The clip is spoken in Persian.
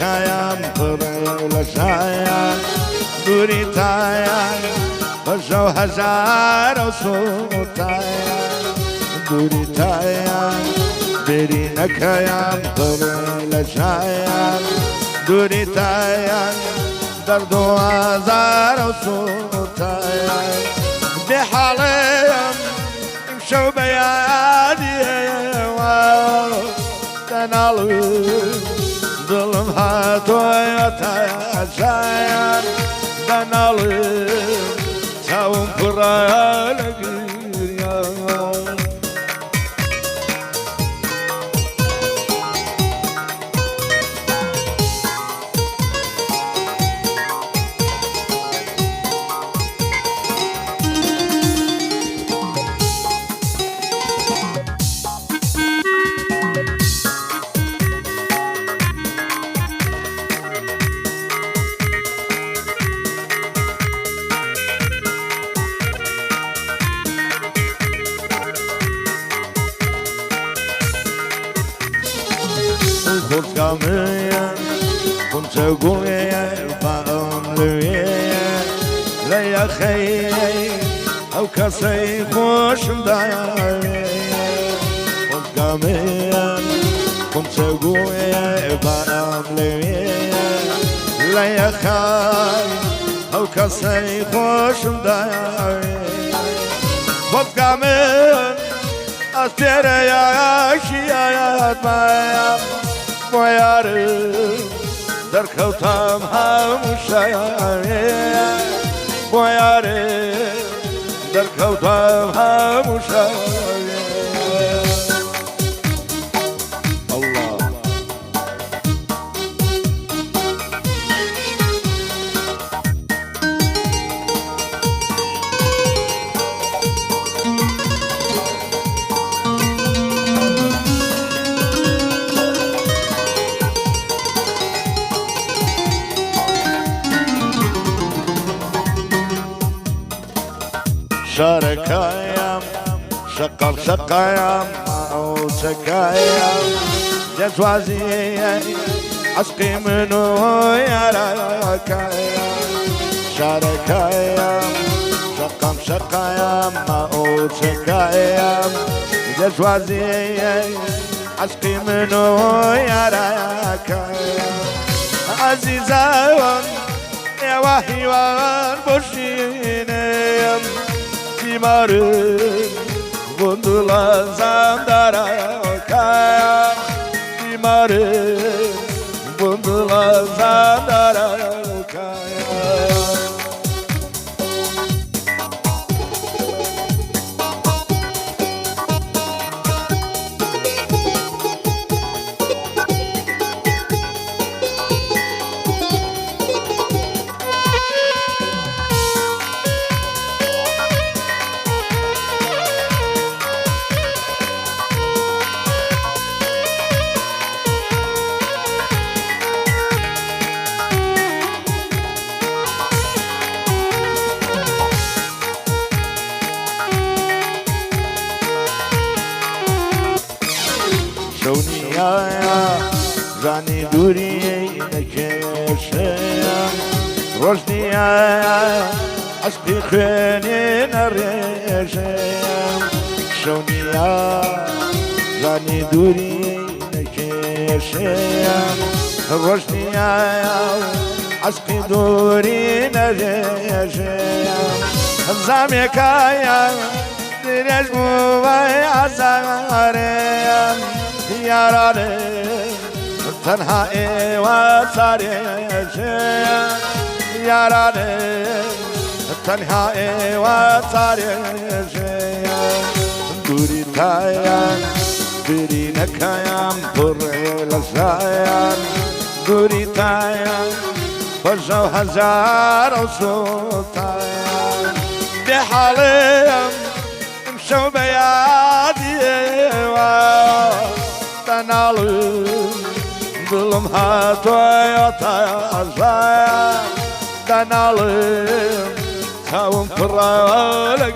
نەکایان پڕێ لە شایان دووری تایان بەژە و هەژارە و سوتایان دووری تایان بێری نەکایان پڕێ لە شایان دووری تایان دەرد و ئازارە و سوتایان بێحاڵێم ئیمشەو بە یادی ئێوە دەناڵم دڵم هاتۆیە تاژایان دەناڵم چاوم پڕە لە گریان خۆزگامەیە خونچە گوڵەیە باڵم لەوێیە لە یەخەی ئەو کەسەی خۆشم داوێ خۆزگامەیە خونچە گوڵەیە باڵم لەوێیە لە یەخەی ئەو کەسەی خۆشم داوێ خۆزگامەیە ئەستێرە یاشیایەت مایە بۆ یارم دەرکەوتم هەموو شایێ بۆ یارم دەرکەوتم هەموو شایێ شارەکەیەم شەقەڵ شەقەیەم ئەوچەکەیەم جەجوازیە عەشقی من و یارەکەیەم شارەکەیەم شەقەم شەقەیەم ئەوچەکەیەم جەجوازیە عەشقی من و یارەکەیەم عەزیزەوەم ئێوە هیوان بۆشینەیەم Dimarım bundulan darakaya Dimarım bundulan darakaya شونیایە ژانی دووری نەکێشەیە ڕۆژنیایە عەشقی خوێنێ نەڕێژەیە شونیایە ژانی دووری نەکێشەیە ڕۆژنیایە عەشقی دووری نەڕێژەیە زامێکایە درێژ بووەی عەزارەیە یارانم تەنها ئێوە چارێژەیە یارانم تەنها ئێوە چارێژەیە دووری تایان برینەکەیان پڕێ لە شایان دووری تایان بەژە و هەژارە و سوتایان بێحاڵێم ئیمشەو بە یادی ئێوە دەناڵم دڵم هاتۆیە تاژایان دەناڵم چاوم پڕە لە